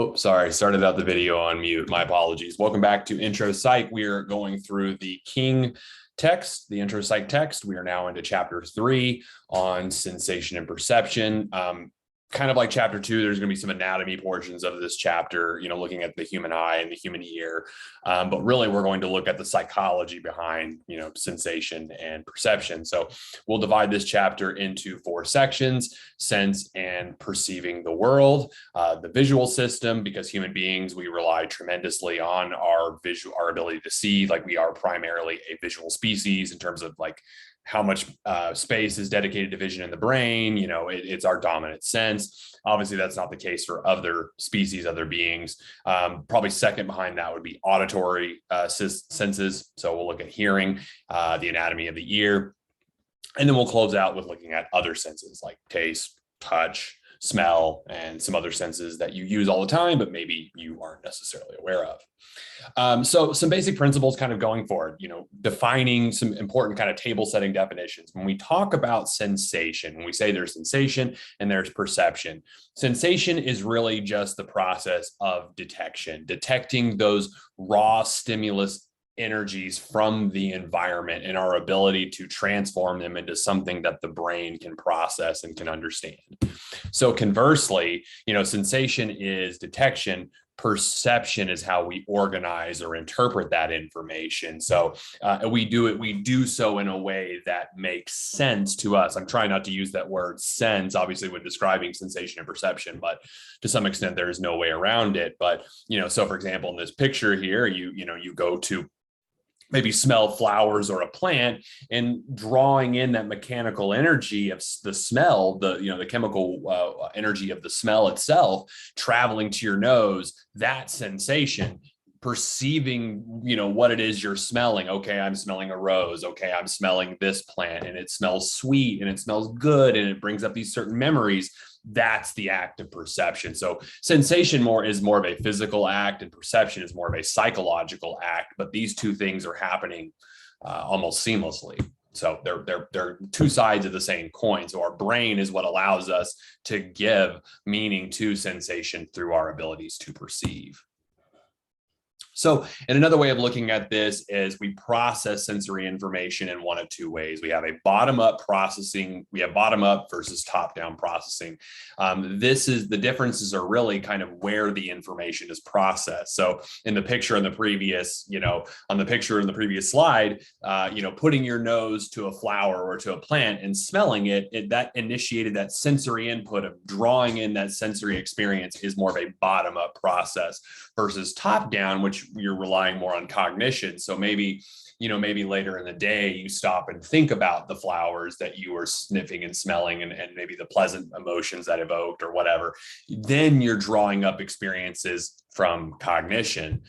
Oh, sorry. Started out the video on mute. My apologies. Welcome back to Intro Psych. We are going through the King text, the Intro Psych text. We are now into chapter 3 on sensation and perception. Kind of like chapter 2, there's going to be some anatomy portions of this chapter, looking at the human eye and the human ear. But really, we're going to look at the psychology behind, sensation and perception. So we'll divide this chapter into 4 sections: sense and perceiving the world, the visual system, because human beings, we rely tremendously on our ability to see. Like, we are primarily a visual species in terms of like how much space is dedicated to vision in the brain. It's our dominant sense. Obviously, that's not the case for other species, other beings. Probably second behind that would be auditory senses. So we'll look at hearing, the anatomy of the ear, and then we'll close out with looking at other senses like taste, touch, smell, and some other senses that you use all the time, but maybe you aren't necessarily aware of. So some basic principles kind of going forward, defining some important kind of table setting definitions. When we talk about sensation, when we say there's sensation and there's perception, sensation is really just the process of detecting those raw stimulus energies from the environment and our ability to transform them into something that the brain can process and can understand. So conversely, sensation is detection. Perception is how we organize or interpret that information. So we do so in a way that makes sense to us. I'm trying not to use that word sense, obviously, when describing sensation and perception, but to some extent, there is no way around it. But, so for example, in this picture here, you go to maybe smell flowers or a plant, and drawing in that mechanical energy of the smell, the chemical energy of the smell itself, traveling to your nose, that sensation, perceiving, what it is you're smelling. Okay, I'm smelling a rose. Okay, I'm smelling this plant and it smells sweet and it smells good and it brings up these certain memories. That's the act of perception. So sensation is more of a physical act, and perception is more of a psychological act, but these two things are happening almost seamlessly. So they're two sides of the same coin. So our brain is what allows us to give meaning to sensation through our abilities to perceive. So, and another way of looking at this is we process sensory information in one of 2 ways. We have a bottom-up processing. We have bottom-up versus top-down processing. The differences are really kind of where the information is processed. So in the picture in the previous, on the picture in the previous slide, putting your nose to a flower or to a plant and smelling it, that initiated that sensory input of drawing in that sensory experience is more of a bottom-up process versus top-down, which you're relying more on cognition. So maybe later in the day, you stop and think about the flowers that you were sniffing and smelling and maybe the pleasant emotions that evoked or whatever. Then you're drawing up experiences from cognition,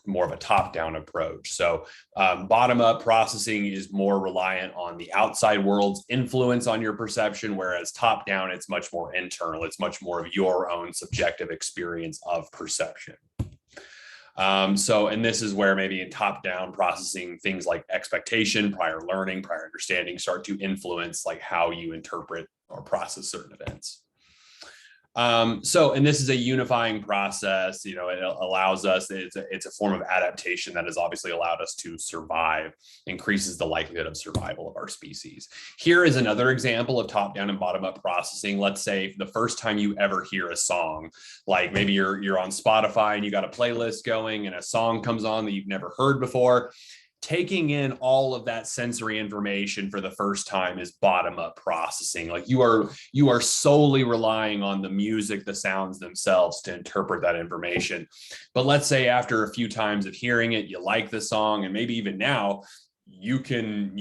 more of a top-down approach. So bottom-up processing is more reliant on the outside world's influence on your perception, whereas top-down, it's much more internal. It's much more of your own subjective experience of perception. And this is where maybe in top-down processing, things like expectation, prior learning, prior understanding start to influence like how you interpret or process certain events. And this is a unifying process. It allows us, it's a form of adaptation that has obviously allowed us to survive, increases the likelihood of survival of our species. Here is another example of top-down and bottom-up processing. Let's say the first time you ever hear a song, like maybe you're on Spotify and you got a playlist going and a song comes on that you've never heard before. Taking in all of that sensory information for the first time is bottom-up processing. Like you are solely relying on the music, the sounds themselves to interpret that information. But let's say after a few times of hearing it, you like the song, and maybe even now you can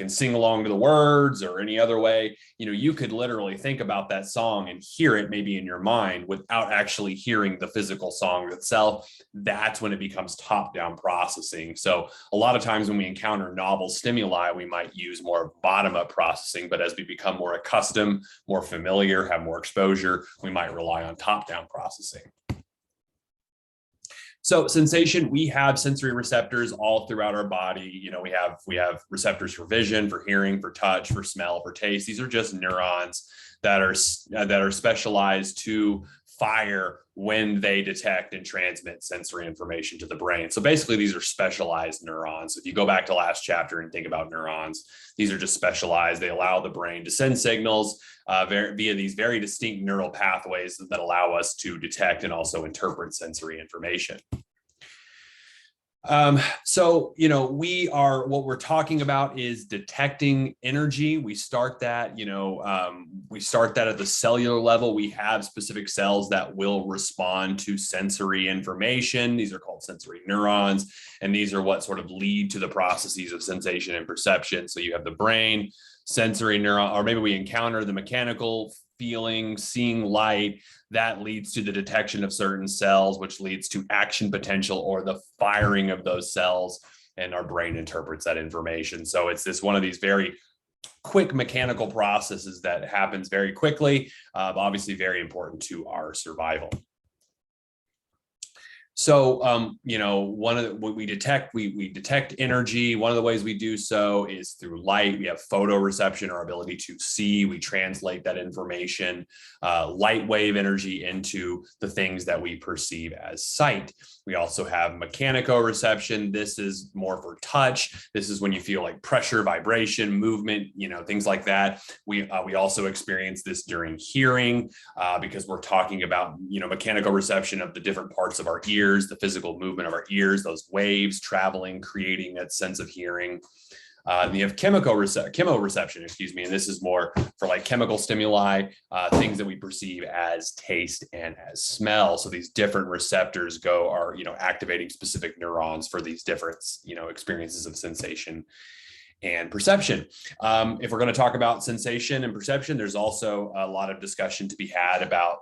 sing along to the words or any other way. You could literally think about that song and hear it maybe in your mind without actually hearing the physical song itself. That's when it becomes top-down processing. So a lot of times when we encounter novel stimuli, we might use more bottom-up processing, but as we become more accustomed, more familiar, have more exposure, we might rely on top-down processing. So sensation, we have sensory receptors all throughout our body. We have receptors for vision, for hearing, for touch, for smell, for taste. These are just neurons that are specialized to fire when they detect and transmit sensory information to the brain. So basically, these are specialized neurons. If you go back to last chapter and think about neurons, these are just specialized. They allow the brain to send signals via these very distinct neural pathways that allow us to detect and also interpret sensory information. So, what we're talking about is detecting energy. We start that, at the cellular level. We have specific cells that will respond to sensory information. These are called sensory neurons, and these are what sort of lead to the processes of sensation and perception. So you have the brain, sensory neuron, or maybe we encounter the mechanical feeling, seeing light, that leads to the detection of certain cells, which leads to action potential or the firing of those cells, and our brain interprets that information. So it's one of these very quick mechanical processes that happens very quickly, obviously very important to our survival. So, we detect energy. One of the ways we do so is through light. We have photoreception, our ability to see. We translate that information, light wave energy, into the things that we perceive as sight. We also have mechanicoreception. This is more for touch. This is when you feel like pressure, vibration, movement, things like that. We also experience this during hearing because we're talking about, mechanicoreception of the different parts of our ears, the physical movement of our ears, those waves traveling, creating that sense of hearing. And you have chemoreception, and this is more for like chemical stimuli, things that we perceive as taste and as smell. So these different receptors are activating specific neurons for these different, experiences of sensation and perception. If we're going to talk about sensation and perception, there's also a lot of discussion to be had about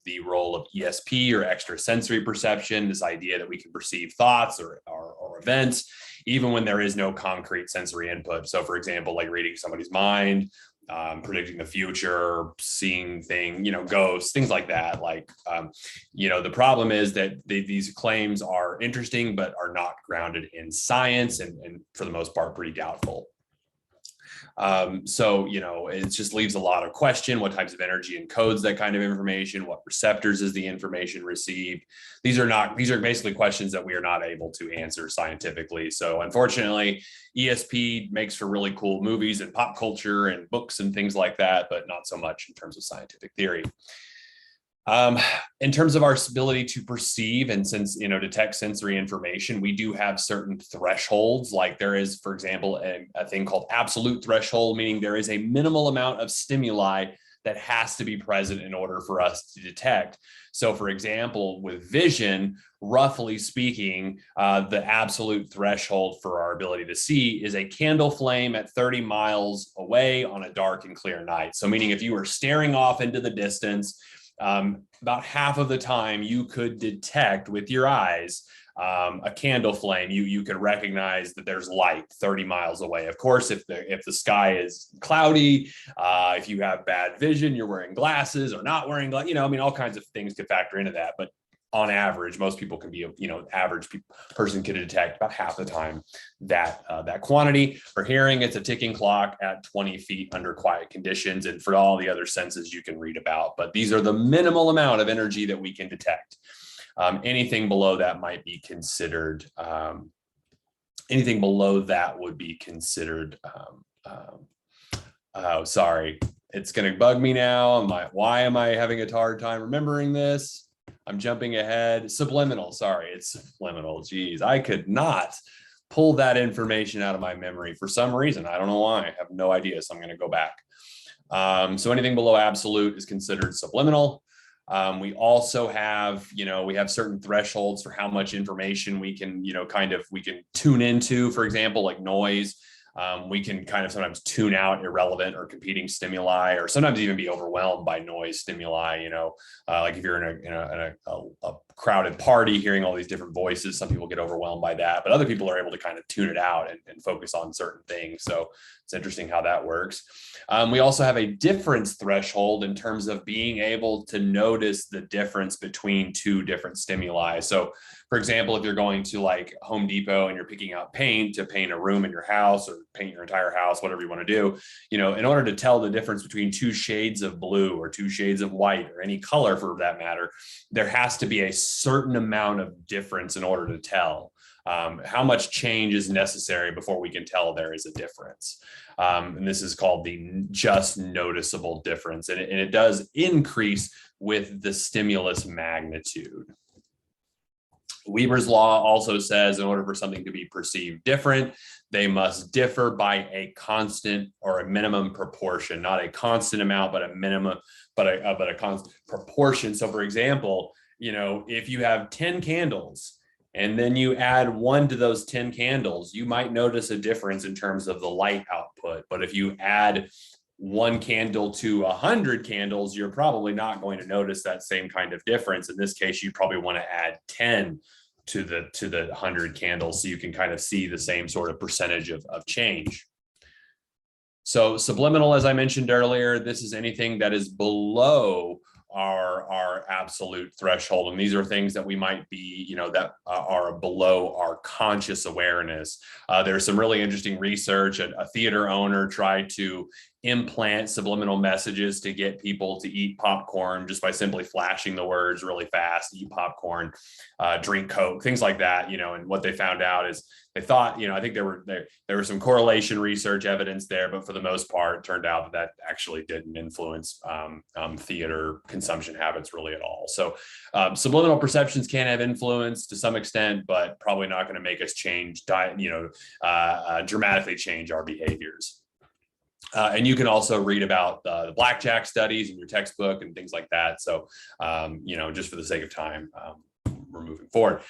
the role of ESP, or extrasensory perception, this idea that we can perceive thoughts or events, even when there is no concrete sensory input. So for example, like reading somebody's mind, predicting the future, seeing things, ghosts, things like that. The problem is that these claims are interesting, but are not grounded in science, and for the most part, pretty doubtful. It just leaves a lot of question. What types of energy encodes that kind of information? What receptors is the information received? These are basically questions that we are not able to answer scientifically. So unfortunately, ESP makes for really cool movies and pop culture and books and things like that, but not so much in terms of scientific theory. In terms of our ability to perceive and detect sensory information, we do have certain thresholds. Like there is, for example, a thing called absolute threshold, meaning there is a minimal amount of stimuli that has to be present in order for us to detect. So for example, with vision, roughly speaking, the absolute threshold for our ability to see is a candle flame at 30 miles away on a dark and clear night. So meaning if you were staring off into the distance, about half of the time you could detect with your eyes a candle flame. You could recognize that there's light 30 miles away. Of course, if the sky is cloudy, if you have bad vision, you're wearing glasses or not wearing glasses, all kinds of things could factor into that. But on average, most people can be, average person can detect about half the time that quantity. For hearing, it's a ticking clock at 20 feet under quiet conditions. And for all the other senses you can read about, but these are the minimal amount of energy that we can detect. Anything below that might be considered, anything below that would be considered, sorry, it's going to bug me now. Why am I having a hard time remembering this? I'm jumping ahead. Subliminal, sorry, it's subliminal. Geez, I could not pull that information out of my memory for some reason. I don't know why. I have no idea, so I'm going to go back. So anything below absolute is considered subliminal. We also have, we have certain thresholds for how much information we can, we can tune into, for example, like noise. We can kind of sometimes tune out irrelevant or competing stimuli, or sometimes even be overwhelmed by noise stimuli. Like if you're in a crowded party, hearing all these different voices, some people get overwhelmed by that, but other people are able to kind of tune it out and focus on certain things. So it's interesting how that works. We also have a difference threshold in terms of being able to notice the difference between two different stimuli. So For example, if you're going to like Home Depot and you're picking out paint to paint a room in your house or paint your entire house, whatever you want to do, in order to tell the difference between two shades of blue or two shades of white or any color for that matter, there has to be a certain amount of difference in order to tell. How much change is necessary before we can tell there is a difference. And this is called the just noticeable difference. And it does increase with the stimulus magnitude. Weber's law also says in order for something to be perceived different, they must differ by a constant or a minimum proportion, not a constant amount, but a minimum, but a constant proportion. So for example, if you have 10 candles, and then you add 1 to those 10 candles, you might notice a difference in terms of the light output. But if you add 1 candle to 100 candles, you're probably not going to notice that same kind of difference. In this case, you probably want to add 10 to the 100 candles so you can kind of see the same sort of percentage of change. So subliminal, as I mentioned earlier, this is anything that is below our absolute threshold. And these are things that we might be, that are below our conscious awareness. There's some really interesting research. A theater owner tried to implant subliminal messages to get people to eat popcorn just by simply flashing the words really fast: eat popcorn, drink Coke, things like that, and what they found out is they thought, I think there was some correlation research evidence there, but for the most part, it turned out that actually didn't influence theater consumption habits really at all. So subliminal perceptions can have influence to some extent, but probably not going to make us change, dramatically change our behaviors. And you can also read about the blackjack studies in your textbook and things like that. So, just for the sake of time, we're moving forward.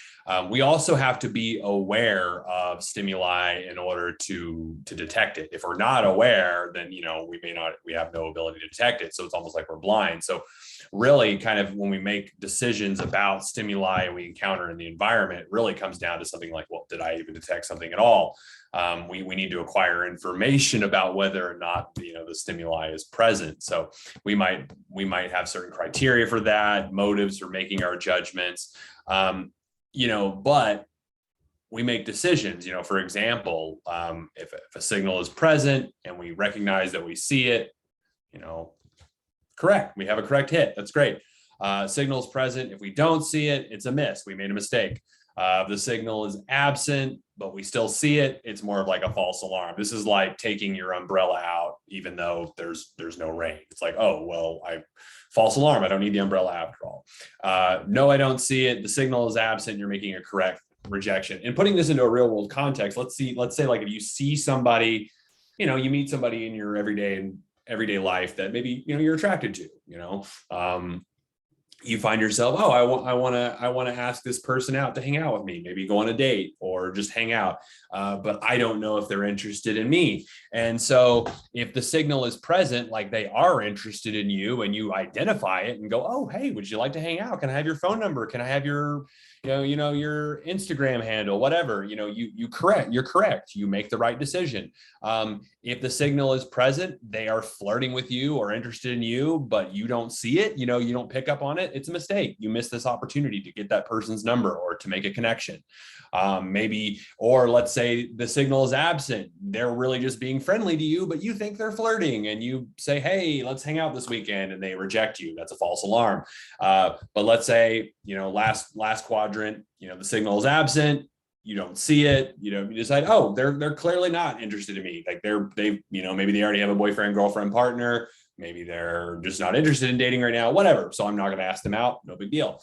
We also have to be aware of stimuli in order to detect it. If we're not aware, then, we have no ability to detect it. So it's almost like we're blind. So really kind of when we make decisions about stimuli we encounter in the environment, it really comes down to something like, well, did I even detect something at all? We need to acquire information about whether or not the stimuli is present. So we might have certain criteria for that, motives for making our judgments, but we make decisions. For example, if a signal is present and we recognize that we see it, correct, we have a correct hit. That's great. Signal is present. If we don't see it, it's a miss. We made a mistake. The signal is absent, but we still see it, it's more of like a false alarm. This is like taking your umbrella out, even though there's no rain. It's like, oh, well, false alarm. I don't need the umbrella after all. No, I don't see it. The signal is absent. You're making a correct rejection. And putting this into a real world context, let's say like if you see somebody, you meet somebody in your everyday life that maybe, you're attracted to, you find yourself, oh, I want to ask this person out to hang out with me, maybe go on a date or just hang out. But I don't know if they're interested in me. And so if the signal is present, like they are interested in you and you identify it and go, oh, hey, would you like to hang out? Can I have your phone number? Can I have your, your Instagram handle, whatever, you're correct. You make the right decision. If the signal is present, they are flirting with you or interested in you, but you don't see it, you don't pick up on it. It's a mistake. You missed this opportunity to get that person's number or to make a connection. Or let's say the signal is absent. They're really just being friendly to you, but you think they're flirting and you say, hey, let's hang out this weekend, and they reject you. That's a false alarm. But let's say, last quadrant, the signal is absent. You don't see it, you decide, oh, they're clearly not interested in me. Like maybe they already have a boyfriend, girlfriend, partner. Maybe they're just not interested in dating right now, whatever. So I'm not going to ask them out. No big deal.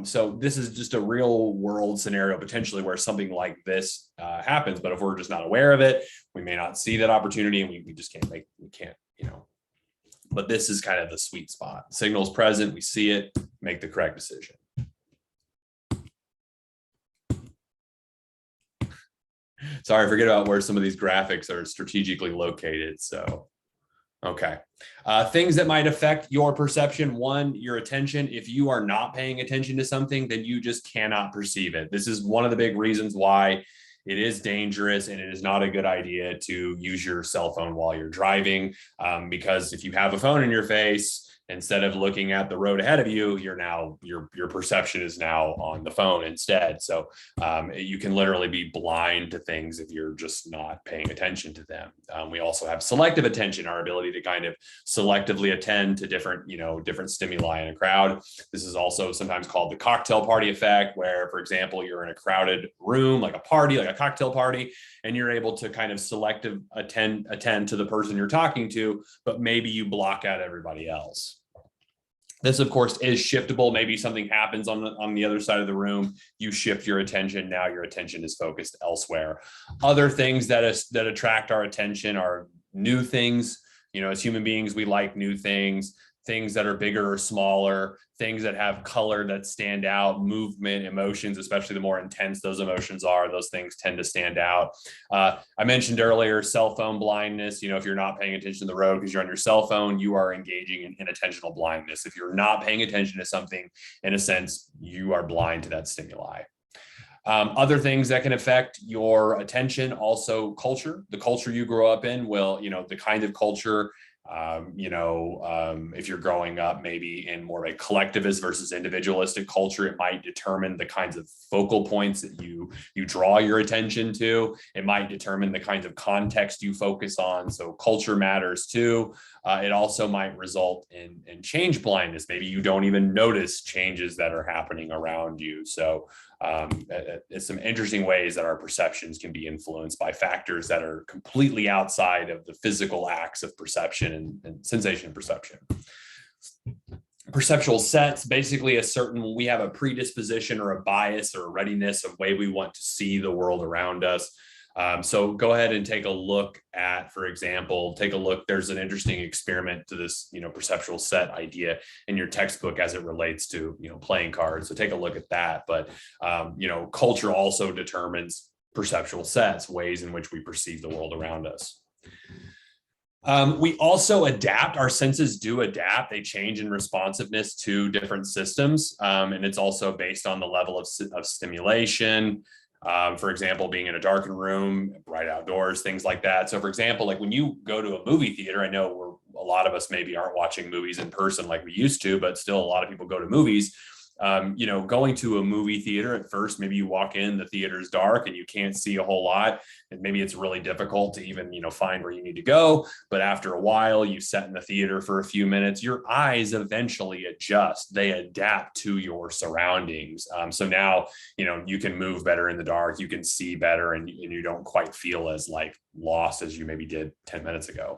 So this is just a real world scenario potentially where something like this happens. But if we're just not aware of it, we may not see that opportunity, and we just can't. But this is kind of the sweet spot. Signal's present, we see it, make the correct decision. Sorry, forget about where some of these graphics are strategically located. So, okay. Things that might affect your perception. One, your attention. If you are not paying attention to something, then you just cannot perceive it. This is one of the big reasons why it is dangerous and it is not a good idea to use your cell phone while you're driving. Because if you have a phone in your face, Instead of looking at the road ahead of you, you're now your perception is now on the phone instead. So you can literally be blind to things if you're just not paying attention to them. We also have selective attention, our ability to kind of selectively attend to different stimuli in a crowd. This is also sometimes called the cocktail party effect, where, for example, you're in a crowded room, like a party, like a cocktail party, and you're able to kind of selective attend to the person you're talking to, but maybe you block out everybody else. This, of course, is shiftable. Maybe something happens on the other side of the room. You shift your attention. Now your attention is focused elsewhere. Other things that attract our attention are new things. As human beings, we like new things that are bigger or smaller, things that have color that stand out, movement, emotions, especially the more intense those emotions are, those things tend to stand out. I mentioned earlier, cell phone blindness. If you're not paying attention to the road because you're on your cell phone, you are engaging in inattentional blindness. If you're not paying attention to something, in a sense, you are blind to that stimuli. Other things that can affect your attention, also culture. The culture you grow up in will, the kind of culture, if you're growing up maybe in more of a collectivist versus individualistic culture, it might determine the kinds of focal points that you draw your attention to. It might determine the kinds of context you focus on. So culture matters too. It also might result in change blindness. Maybe you don't even notice changes that are happening around you. So it's some interesting ways that our perceptions can be influenced by factors that are completely outside of the physical acts of perception and sensation perception. Perceptual sets, basically we have a predisposition or a bias or a readiness of way we want to see the world around us. So go ahead and take a look at, for example, there's an interesting experiment to this, perceptual set idea in your textbook as it relates to, playing cards. So take a look at that. But, culture also determines perceptual sets, ways in which we perceive the world around us. We also adapt. Our senses do adapt. They change in responsiveness to different systems. And it's also based on the level of stimulation. For example, being in a darkened room, bright outdoors, things like that. So for example, like when you go to a movie theater, I know a lot of us maybe aren't watching movies in person like we used to, but still a lot of people go to movies. Going to a movie theater at first, maybe you walk in, the theater's dark and you can't see a whole lot. And maybe it's really difficult to even, find where you need to go. But after a while, you sit in the theater for a few minutes, your eyes eventually adjust. They adapt to your surroundings. So now, you can move better in the dark, you can see better, and you don't quite feel as lost as you maybe did 10 minutes ago.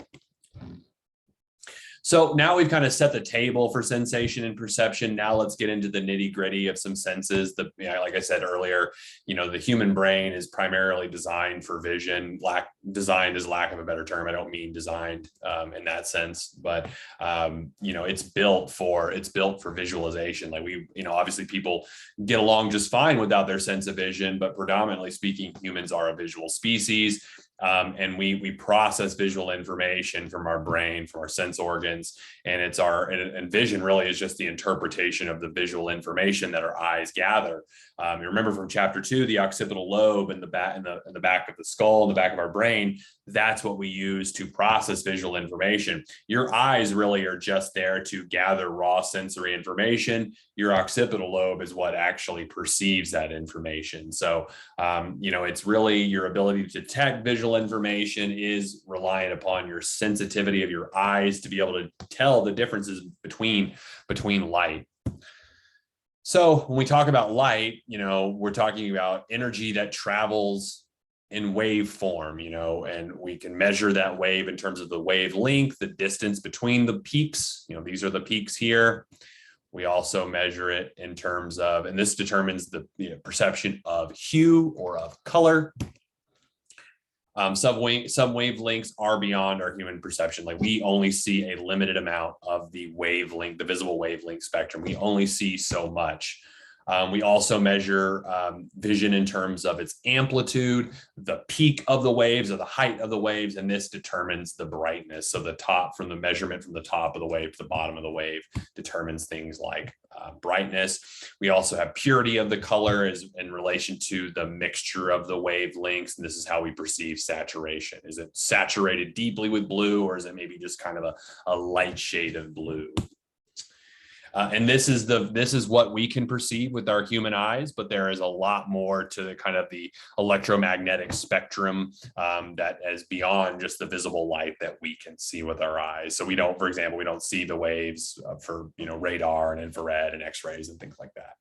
So now we've kind of set the table for sensation and perception. Now let's get into the nitty gritty of some senses. Like I said earlier, the human brain is primarily designed for vision. Designed is lack of a better term. I don't mean designed in that sense, but it's built for visualization. Obviously people get along just fine without their sense of vision, but predominantly speaking, humans are a visual species. And we process visual information from our brain, from our sense organs, and vision really is just the interpretation of the visual information that our eyes gather. You remember from chapter 2, the occipital lobe in the back of the skull, in the back of our brain, that's what we use to process visual information. Your eyes really are just there to gather raw sensory information. Your occipital lobe is what actually perceives that information. So, it's really your ability to detect visual information is reliant upon your sensitivity of your eyes to be able to tell the differences between light. So when we talk about light, we're talking about energy that travels in wave form, and we can measure that wave in terms of the wavelength, the distance between the peaks. These are the peaks here. We also measure it in terms of, and this determines the perception of hue or of color. Some wavelengths are beyond our human perception. We only see a limited amount of the wavelength, the visible wavelength spectrum. We only see so much. We also measure vision in terms of its amplitude, the peak of the waves or the height of the waves, and this determines the brightness. So the measurement from the top of the wave to the bottom of the wave determines things like brightness. We also have purity of the color is in relation to the mixture of the wavelengths, and this is how we perceive saturation. Is it saturated deeply with blue, or is it maybe just kind of a light shade of blue? And this is what we can perceive with our human eyes, but there is a lot more to the kind of the electromagnetic spectrum that is beyond just the visible light that we can see with our eyes. So we don't, for example, we don't see the waves for radar and infrared and X-rays and things like that.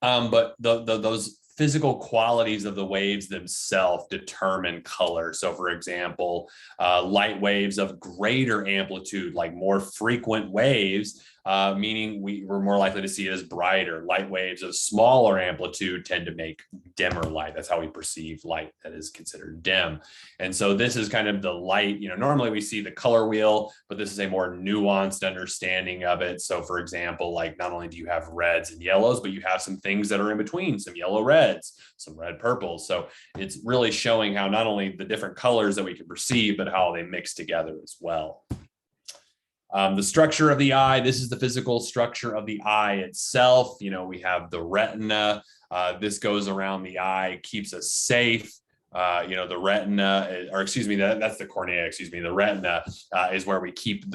But those physical qualities of the waves themselves determine color. So for example, light waves of greater amplitude, like more frequent waves, meaning we're more likely to see it as brighter. Light waves of smaller amplitude tend to make dimmer light. That's how we perceive light that is considered dim. And so this is kind of the light, normally we see the color wheel, but this is a more nuanced understanding of it. So for example, like not only do you have reds and yellows, but you have some things that are in between, some yellow reds, some red purples. So it's really showing how not only the different colors that we can perceive, but how they mix together as well. The structure of the eye, this is the physical structure of the eye itself. We have the retina. This goes around the eye, keeps us safe. The retina, or excuse me, that's the cornea, excuse me. The retina is where we keep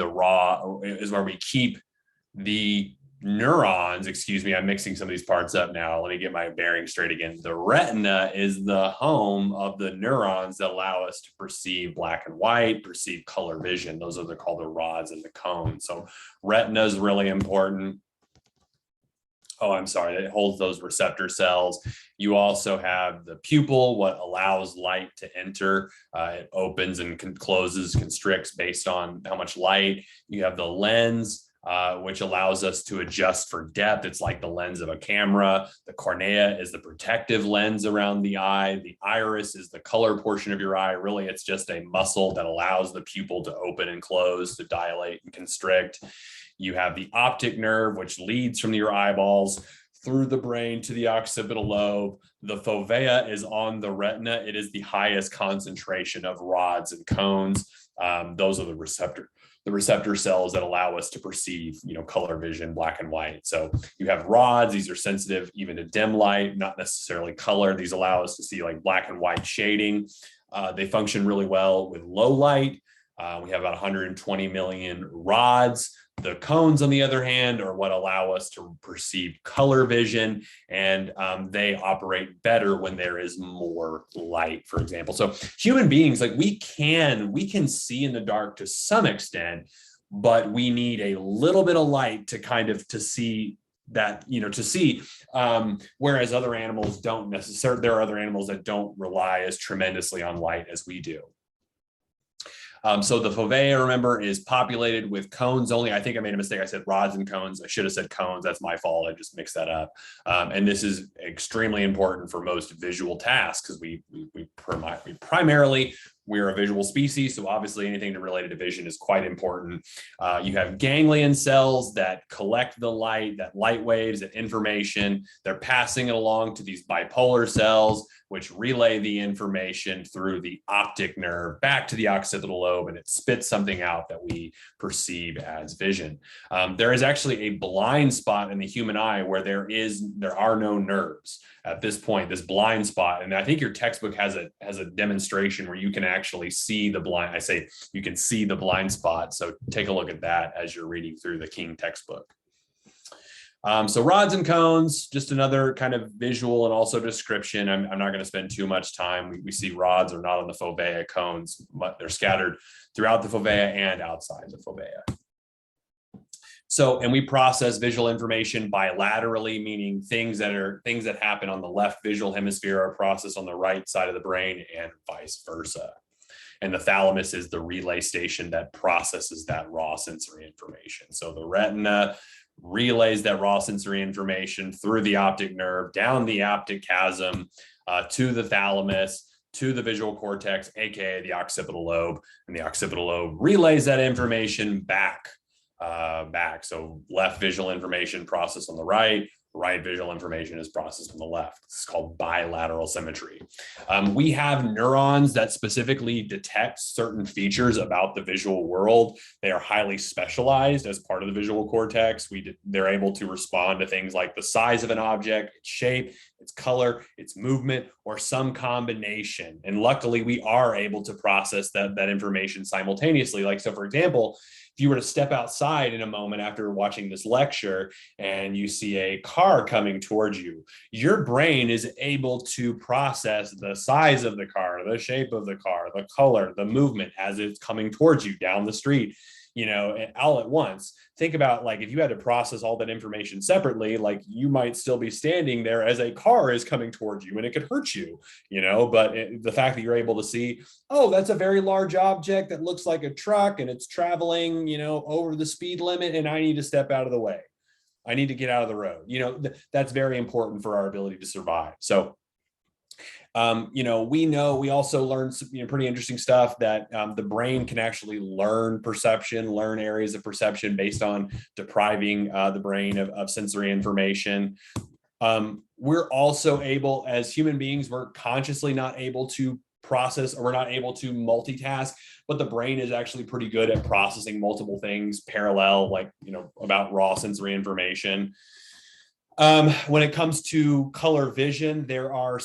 the neurons, excuse me, I'm mixing some of these parts up now. Let me get my bearing straight again. The retina is the home of the neurons that allow us to perceive black and white, perceive color vision. Those are called the rods and the cones. So retina is really important. Oh, I'm sorry, it holds those receptor cells. You also have the pupil, what allows light to enter. It opens and closes, constricts based on how much light. You have the lens, which allows us to adjust for depth. It's like the lens of a camera. The cornea is the protective lens around the eye. The iris is the color portion of your eye. Really, it's just a muscle that allows the pupil to open and close, to dilate and constrict. You have the optic nerve, which leads from your eyeballs through the brain to the occipital lobe. The fovea is on the retina. It is the highest concentration of rods and cones. Those are the receptor cells that allow us to perceive, color vision, black and white. So you have rods. These are sensitive even to dim light, not necessarily color. These allow us to see like black and white shading. They function really well with low light. We have about 120 million rods. The cones, on the other hand, are what allow us to perceive color vision, and they operate better when there is more light, for example. So human beings, like we can see in the dark to some extent, but we need a little bit of light to see that, whereas other animals don't necessarily. There are other animals that don't rely as tremendously on light as we do. So the fovea, remember, is populated with cones only. I think I made a mistake. I said rods and cones. I should have said cones. That's my fault. I just mixed that up. And this is extremely important for most visual tasks because we primarily, we're a visual species. So obviously anything related to vision is quite important. You have ganglion cells that collect the light, that light waves, that information. They're passing it along to these bipolar cells, which relay the information through the optic nerve back to the occipital lobe, and it spits something out that we perceive as vision. There is actually a blind spot in the human eye where there are no nerves at this point, this blind spot. And I think your textbook has a demonstration where you can actually see the blind. I say you can see the blind spot. So take a look at that as you're reading through the King textbook. So rods and cones, just another kind of visual and also description. I'm not going to spend too much time. We see rods are not on the fovea, cones, but they're scattered throughout the fovea and outside the fovea. So, and we process visual information bilaterally, meaning things that happen on the left visual hemisphere are processed on the right side of the brain and vice versa. And the thalamus is the relay station that processes that raw sensory information. So the retina relays that raw sensory information through the optic nerve, down the optic chasm, to the thalamus, to the visual cortex, aka the occipital lobe, and the occipital lobe relays that information back. So left visual information processed on the right visual information is processed on the left. This is called bilateral symmetry. We have neurons that specifically detect certain features about the visual world. They are highly specialized as part of the visual cortex. They're able to respond to things like the size of an object, its shape, it's color, it's movement, or some combination. And luckily, we are able to process that information simultaneously. Like, so for example, if you were to step outside in a moment after watching this lecture and you see a car coming towards you, your brain is able to process the size of the car, the shape of the car, the color, the movement as it's coming towards you down the street, all at once. Think about, like, if you had to process all that information separately, like, you might still be standing there as a car is coming towards you and it could hurt you, but the fact that you're able to see, oh, that's a very large object that looks like a truck and it's traveling, over the speed limit, and I need to step out of the way. I need to get out of the road. That's very important for our ability to survive. So we also learned some, pretty interesting stuff that the brain can actually learn areas of perception based on depriving the brain of sensory information. We're also able, as human beings, we're consciously not able to process, or we're not able to multitask, but the brain is actually pretty good at processing multiple things parallel, like, about raw sensory information. When it comes to color vision, there are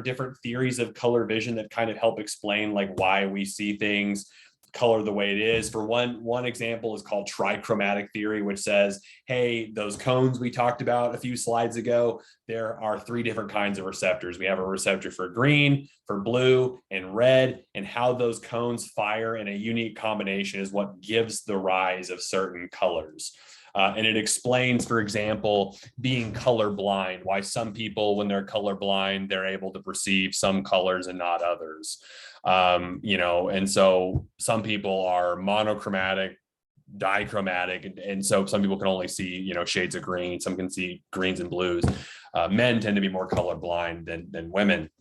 different theories of color vision that kind of help explain, like, why we see things color the way it is. For one example is called trichromatic theory, which says, hey, those cones we talked about a few slides ago, there are 3 different kinds of receptors. We have a receptor for green, for blue, and red, and how those cones fire in a unique combination is what gives the rise of certain colors. And it explains, for example, being colorblind, why some people, when they're colorblind, they're able to perceive some colors and not others. And so some people are monochromatic, dichromatic, and so some people can only see, shades of green, some can see greens and blues. Men tend to be more colorblind than women.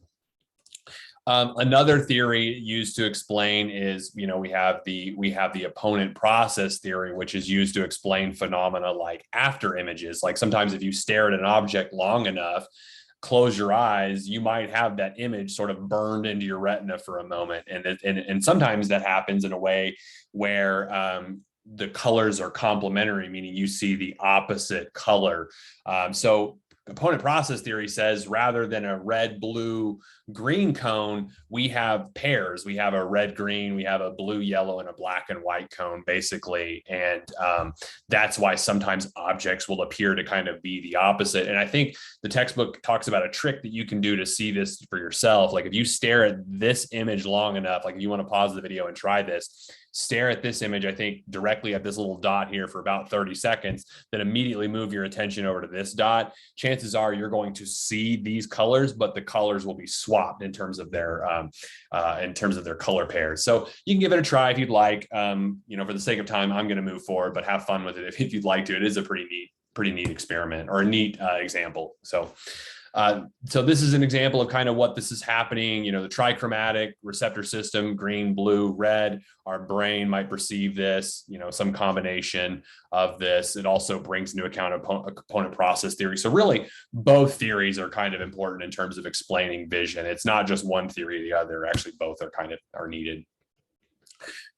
Another theory used to explain is, we have the opponent process theory, which is used to explain phenomena like after images. Like, sometimes if you stare at an object long enough, close your eyes, you might have that image sort of burned into your retina for a moment. And sometimes that happens in a way where the colors are complementary, meaning you see the opposite color. So opponent process theory says, rather than a red, blue, green cone, we have pairs. We have a red, green, we have a blue, yellow, and a black and white cone, basically. And that's why sometimes objects will appear to kind of be the opposite. And I think the textbook talks about a trick that you can do to see this for yourself. Like, if you stare at this image long enough, like if you want to pause the video and try this, stare at this image, I think directly at this little dot here for about 30 seconds, then immediately move your attention over to this dot. Chances are you're going to see these colors, but the colors will be swapped in terms of their color pairs. So you can give it a try if you'd like. For the sake of time, I'm going to move forward, but have fun with it if you'd like to. It is a pretty neat experiment, or a neat example. So this is an example of kind of what this is happening. The trichromatic receptor system, green, blue, red, our brain might perceive this, some combination of this. It also brings into account opponent process theory. So really, both theories are kind of important in terms of explaining vision. It's not just one theory or the other. Actually, both are needed.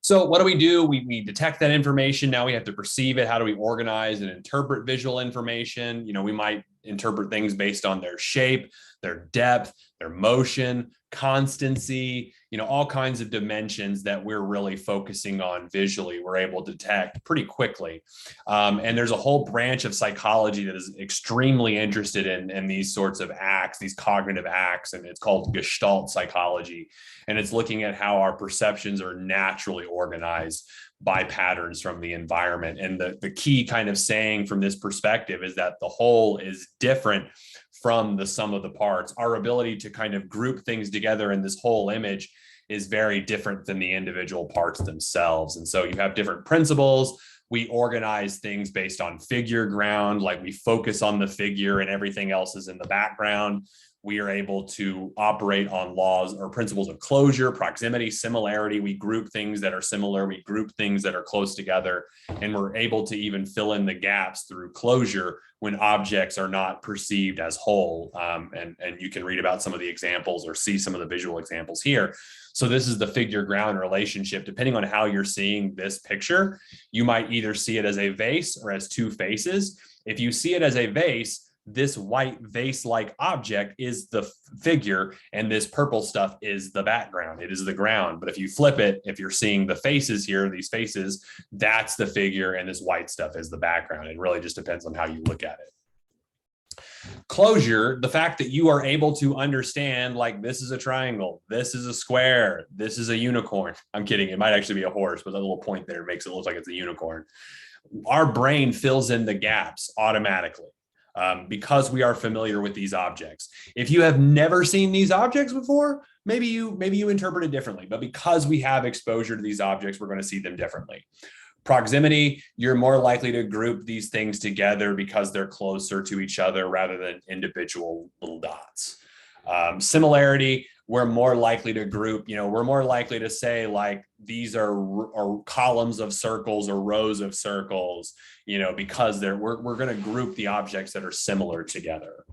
So what do? We detect that information. Now we have to perceive it. How do we organize and interpret visual information? We might interpret things based on their shape, their depth, their motion, constancy, all kinds of dimensions that we're really focusing on visually, we're able to detect pretty quickly. And there's a whole branch of psychology that is extremely interested in these sorts of acts, these cognitive acts, and it's called Gestalt psychology. And it's looking at how our perceptions are naturally organized by patterns from the environment. And the key kind of saying from this perspective is that the whole is different from the sum of the parts. Our ability to kind of group things together in this whole image is very different than the individual parts themselves. And so you have different principles. We organize things based on figure ground, like we focus on the figure and everything else is in the background. We are able to operate on laws or principles of closure, proximity, similarity. We group things that are similar. We group things that are close together. And we're able to even fill in the gaps through closure when objects are not perceived as whole. And you can read about some of the examples or see some of the visual examples here. So this is the figure ground relationship. Depending on how you're seeing this picture, you might either see it as a vase or as two faces. If you see it as a vase, this white vase-like object is the figure, and this purple stuff is the background. It is the ground. But if you flip it, if you're seeing the faces here, these faces, that's the figure, and this white stuff is the background. It really just depends on how you look at it. Closure, the fact that you are able to understand, like, this is a triangle, this is a square, this is a unicorn. I'm kidding. It might actually be a horse, but that little point there makes it look like it's a unicorn. Our brain fills in the gaps automatically because we are familiar with these objects. If you have never seen these objects before, maybe you interpret it differently, but because we have exposure to these objects, we're going to see them differently. Proximity, you're more likely to group these things together because they're closer to each other rather than individual little dots. Similarity, we're more likely to group, we're more likely to say, like, these are columns of circles or rows of circles, because we're going to group the objects that are similar together.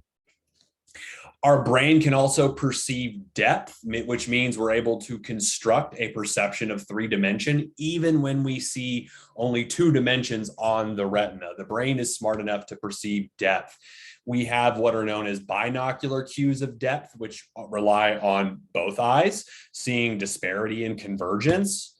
Our brain can also perceive depth, which means we're able to construct a perception of 3 dimension, even when we see only 2 dimensions on the retina. The brain is smart enough to perceive depth. We have what are known as binocular cues of depth, which rely on both eyes, seeing disparity and convergence.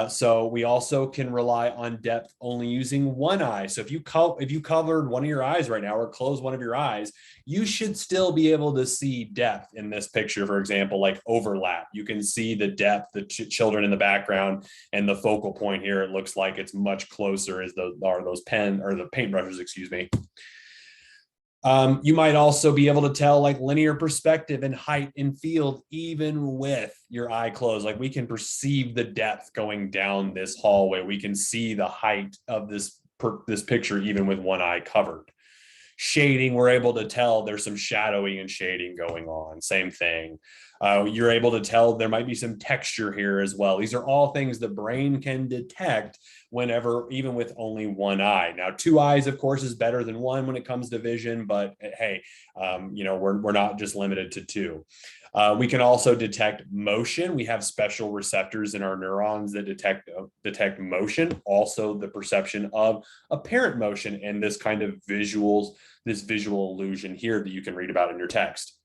So we also can rely on depth only using one eye. So if you covered one of your eyes right now or close one of your eyes, you should still be able to see depth in this picture, for example, like overlap. You can see the depth, the children in the background, and the focal point here. It looks like it's much closer as those the paintbrushes, excuse me. You might also be able to tell, like, linear perspective and height and field, even with your eye closed. Like, we can perceive the depth going down this hallway. We can see the height of this picture, even with one eye covered. Shading, we're able to tell there's some shadowing and shading going on. Same thing. You're able to tell there might be some texture here as well. These are all things the brain can detect whenever, even with only one eye. Now, 2 eyes, of course, is better than 1 when it comes to vision, but hey, we're not just limited to 2. We can also detect motion. We have special receptors in our neurons that detect motion, also the perception of apparent motion, and this kind of visual illusion here that you can read about in your text.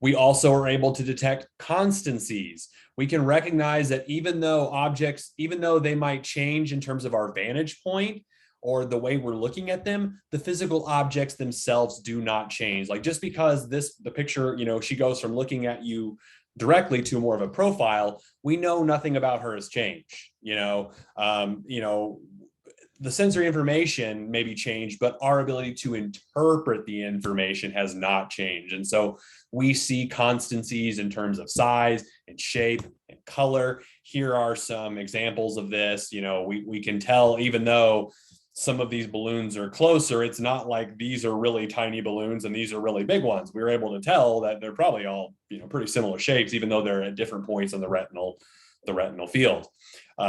We also are able to detect constancies. We can recognize that even though they might change in terms of our vantage point or the way we're looking at them, the physical objects themselves do not change. Like, just because the picture, she goes from looking at you directly to more of a profile, we know nothing about her has changed. The sensory information may be changed, but our ability to interpret the information has not changed. And so we see constancies in terms of size and shape and color. Here are some examples of this. We can tell, even though some of these balloons are closer, it's not like these are really tiny balloons and these are really big ones. We're able to tell that they're probably all, pretty similar shapes, even though they're at different points on the retinal field.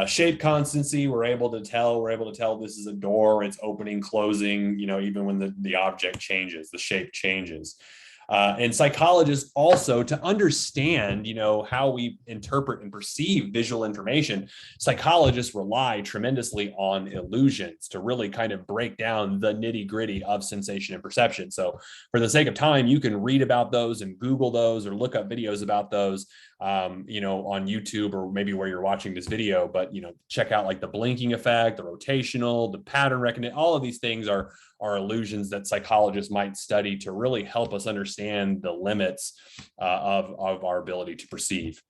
Shape constancy, we're able to tell this is a door, it's opening, closing, even when the object changes, the shape changes. And psychologists also, to understand, how we interpret and perceive visual information, psychologists rely tremendously on illusions to really kind of break down the nitty-gritty of sensation and perception. So for the sake of time, you can read about those and Google those or look up videos about those, on YouTube or maybe where you're watching this video, but, check out like the blinking effect, the rotational, the pattern recognition. All of these things are illusions that psychologists might study to really help us understand the limits of our ability to perceive.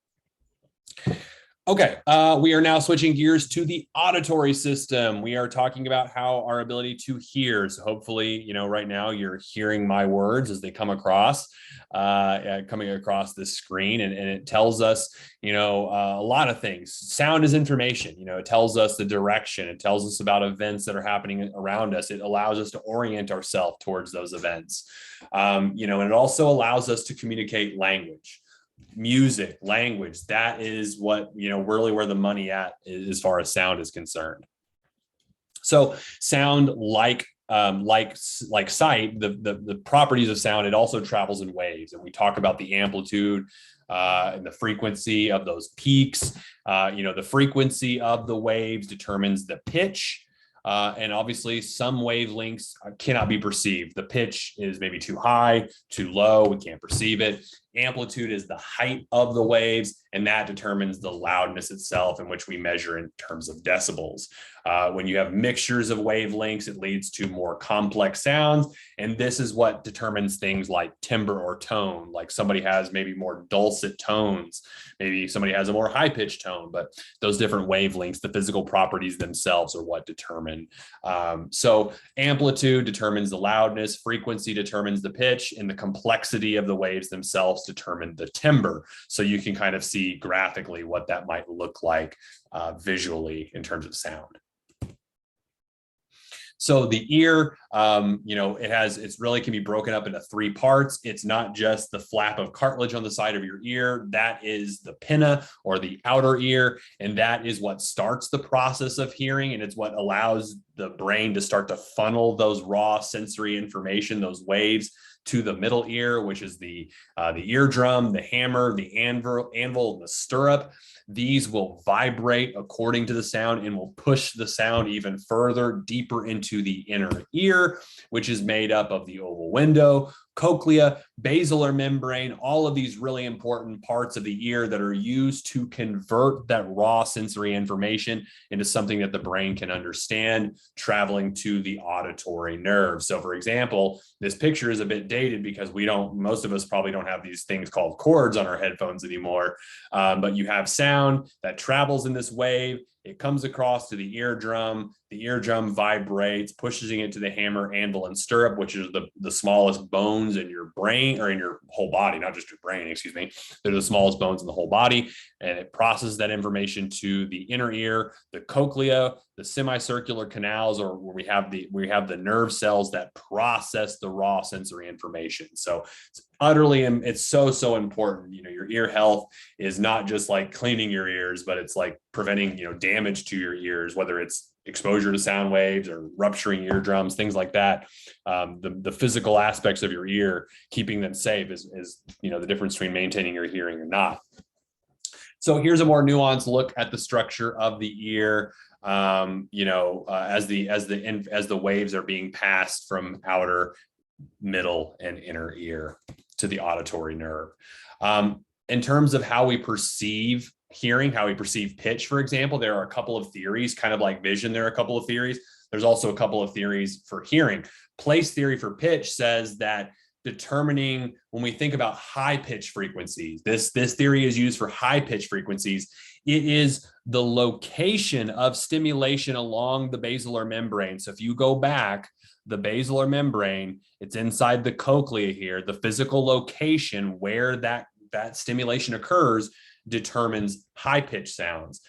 Okay, we are now switching gears to the auditory system. We are talking about how our ability to hear. So hopefully, right now you're hearing my words as they come across, coming across this screen, and it tells us, a lot of things. Sound is information. It tells us the direction. It tells us about events that are happening around us. It allows us to orient ourselves towards those events. And it also allows us to communicate language. Music, language, that is what, really where the money at is, as far as sound is concerned. So sound, like sight, the properties of sound, it also travels in waves, and we talk about the amplitude and the frequency of those peaks. The frequency of the waves determines the pitch. And obviously some wavelengths cannot be perceived. The pitch is maybe too high, too low, we can't perceive it. Amplitude is the height of the waves, and that determines the loudness itself, in which we measure in terms of decibels. When you have mixtures of wavelengths, it leads to more complex sounds, and this is what determines things like timbre or tone. Like somebody has maybe more dulcet tones, maybe somebody has a more high-pitched tone, but those different wavelengths, the physical properties themselves are what determine. So amplitude determines the loudness, frequency determines the pitch, and the complexity of the waves themselves determine the timbre. So you can kind of see graphically what that might look like visually in terms of sound. So the ear, it's really can be broken up into three parts. It's not just the flap of cartilage on the side of your ear. That is the pinna, or the outer ear. And that is what starts the process of hearing. And it's what allows the brain to start to funnel those raw sensory information, those waves, to the middle ear, which is the eardrum, the hammer, the anvil, and the stirrup. These will vibrate according to the sound and will push the sound even further deeper into the inner ear, which is made up of the oval window, cochlea, basilar membrane, all of these really important parts of the ear that are used to convert that raw sensory information into something that the brain can understand, traveling to the auditory nerve. So for example, this picture is a bit dated because most of us probably don't have these things called cords on our headphones anymore, but you have sound that travels in this wave. It comes across to the eardrum vibrates, pushing it to the hammer, anvil, and stirrup, which is the smallest bones in your brain, or in your whole body, not just your brain, excuse me. They're the smallest bones in the whole body, and it processes that information to the inner ear, the cochlea, the semicircular canals, or where we have the nerve cells that process the raw sensory information. So it's so important. Your ear health is not just like cleaning your ears, but it's like preventing damage to your ears, whether it's exposure to sound waves or rupturing eardrums, things like that. The physical aspects of your ear, keeping them safe is the difference between maintaining your hearing or not. So here's a more nuanced look at the structure of the ear. As the waves are being passed from outer, middle, and inner ear to the auditory nerve. In terms of how we perceive hearing, how we perceive pitch, for example, there are a couple of theories, kind of like vision. There are a couple of theories. There's also a couple of theories for hearing. Place theory for pitch says that determining, when we think about high pitch frequencies, this theory is used for high pitch frequencies. It is the location of stimulation along the basilar membrane. So if you go back, the basilar membrane, it's inside the cochlea here. The physical location where that stimulation occurs determines high pitch sounds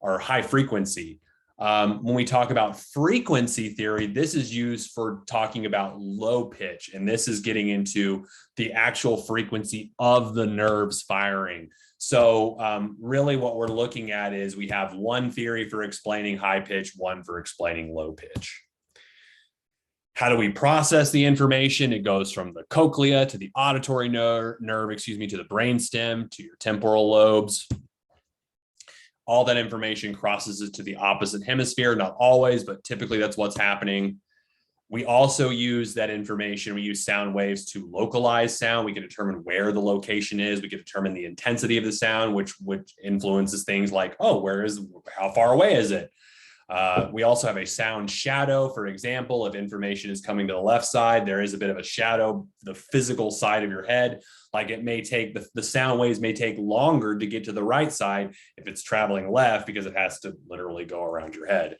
or high frequency. When we talk about frequency theory, this is used for talking about low pitch, and this is getting into the actual frequency of the nerves firing. So really what we're looking at is we have one theory for explaining high pitch, one for explaining low pitch. How do we process the information? It goes from the cochlea to the auditory nerve, to the brainstem, to your temporal lobes. All that information crosses it to the opposite hemisphere, not always, but typically that's what's happening. We also use that information. We use sound waves to localize sound. We can determine where the location is. We can determine the intensity of the sound, which influences things like, how far away is it? We also have a sound shadow. For example, if information is coming to the left side, there is a bit of a shadow, the physical side of your head. Like it may take, the sound waves may take longer to get to the right side if it's traveling left, because it has to literally go around your head.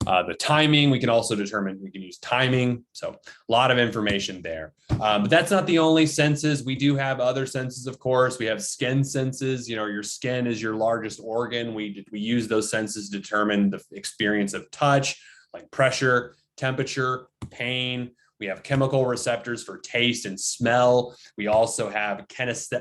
The timing, we can also determine, we can use timing. So a lot of information there. But that's not the only senses. We do have other senses, of course. We have skin senses. Your skin is your largest organ. We use those senses to determine the experience of touch, like pressure, temperature, pain. We have chemical receptors for taste and smell. We also have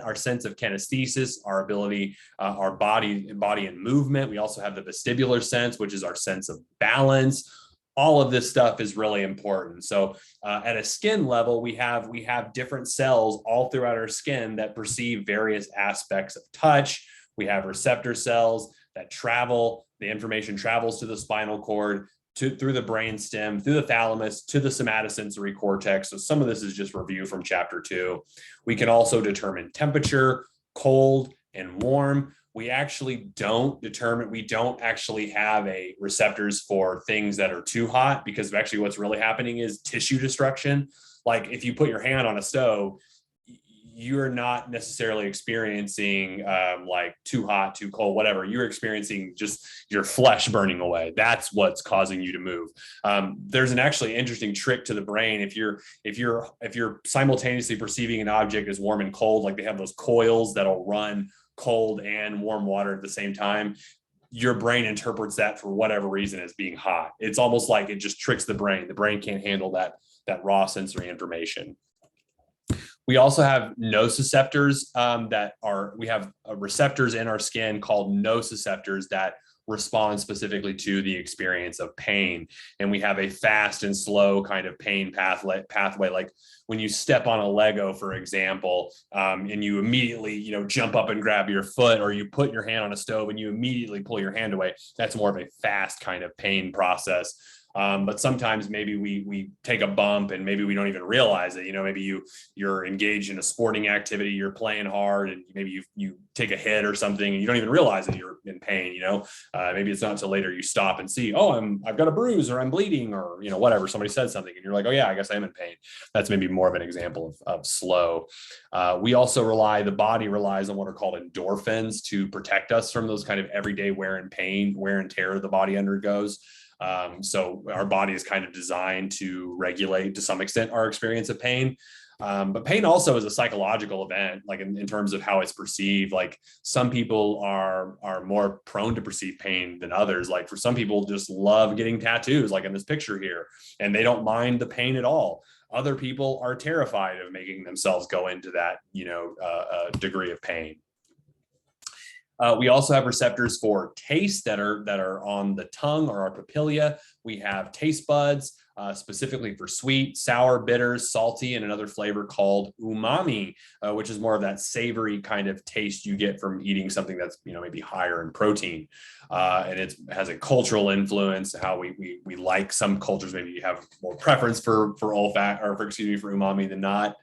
our sense of kinesthesis, our ability, our body and movement. We also have the vestibular sense, which is our sense of balance. All of this stuff is really important. So at a skin level, we have different cells all throughout our skin that perceive various aspects of touch. We have receptor cells that travel. The information travels to the spinal cord, through the brainstem, through the thalamus, to the somatosensory cortex. So some of this is just review from chapter 2. We can also determine temperature, cold and warm. We actually don't actually have receptors for things that are too hot, because actually what's really happening is tissue destruction. Like if you put your hand on a stove, you're not necessarily experiencing like too hot, too cold, whatever. You're experiencing just your flesh burning away. That's what's causing you to move. There's an actually interesting trick to the brain. If you're simultaneously perceiving an object as warm and cold, like they have those coils that'll run cold and warm water at the same time, your brain interprets that for whatever reason as being hot. It's almost like it just tricks the brain. The brain can't handle that raw sensory information. We also have nociceptors we have receptors in our skin called nociceptors that respond specifically to the experience of pain. And we have a fast and slow kind of pain pathway. Like when you step on a Lego, for example, and you immediately, jump up and grab your foot, or you put your hand on a stove and you immediately pull your hand away. That's more of a fast kind of pain process. But sometimes maybe we take a bump and maybe we don't even realize it. Maybe you're engaged in a sporting activity, you're playing hard, and maybe you take a hit or something and you don't even realize that you're in pain. Maybe it's not until later you stop and see, I've got a bruise, or I'm bleeding, or whatever. Somebody said something and you're like, oh yeah, I guess I'm in pain. That's maybe more of an example of slow. We also the body relies on what are called endorphins to protect us from those kind of everyday wear and tear the body undergoes. So our body is kind of designed to regulate to some extent our experience of pain. But pain also is a psychological event, like in terms of how it's perceived. Like some people are more prone to perceive pain than others. Like for some people just love getting tattoos, like in this picture here, and they don't mind the pain at all. Other people are terrified of making themselves go into that, degree of pain. We also have receptors for taste that are on the tongue or our papilla. We have taste buds, specifically for sweet, sour, bitters, salty, and another flavor called umami, which is more of that savory kind of taste you get from eating something that's maybe higher in protein. And it has a cultural influence. How we like some cultures maybe have more preference for umami than not.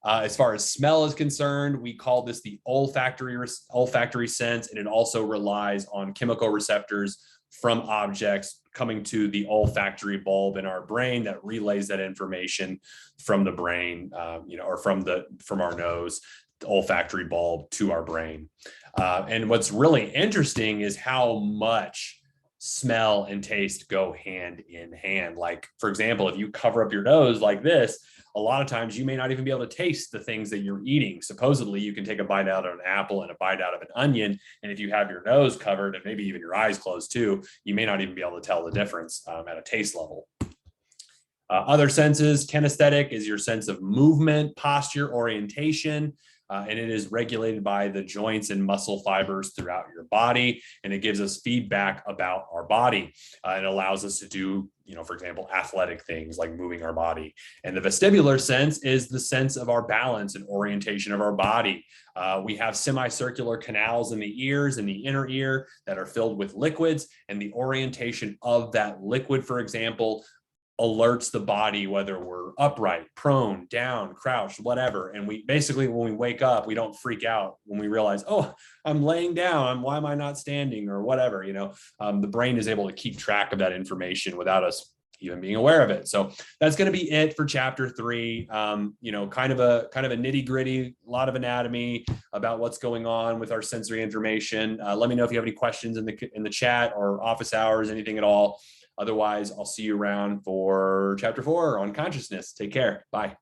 As far as smell is concerned, we call this the olfactory sense, and it also relies on chemical receptors from objects coming to the olfactory bulb in our brain that relays that information from the brain, or from our nose, the olfactory bulb to our brain. And what's really interesting is how much smell and taste go hand in hand. Like, for example, if you cover up your nose like this, a lot of times you may not even be able to taste the things that you're eating. Supposedly you can take a bite out of an apple and a bite out of an onion, and if you have your nose covered and maybe even your eyes closed too, you may not even be able to tell the difference at a taste level. Other senses, kinesthetic is your sense of movement, posture, orientation, and it is regulated by the joints and muscle fibers throughout your body, and it gives us feedback about our body. It allows us to do, for example, athletic things like moving our body. And the vestibular sense is the sense of our balance and orientation of our body. We have semicircular canals in the ears and the inner ear that are filled with liquids, and the orientation of that liquid, for example, alerts the body whether we're upright, prone, down, crouched, whatever. And we basically, when we wake up, we don't freak out when we realize, oh, I'm laying down, why am I not standing, or whatever. The brain is able to keep track of that information without us even being aware of it. So that's going to be it for chapter 3. Kind of a nitty gritty, a lot of anatomy about what's going on with our sensory information. Let me know if you have any questions in the chat or office hours, anything at all. Otherwise, I'll see you around for chapter 4 on consciousness. Take care. Bye.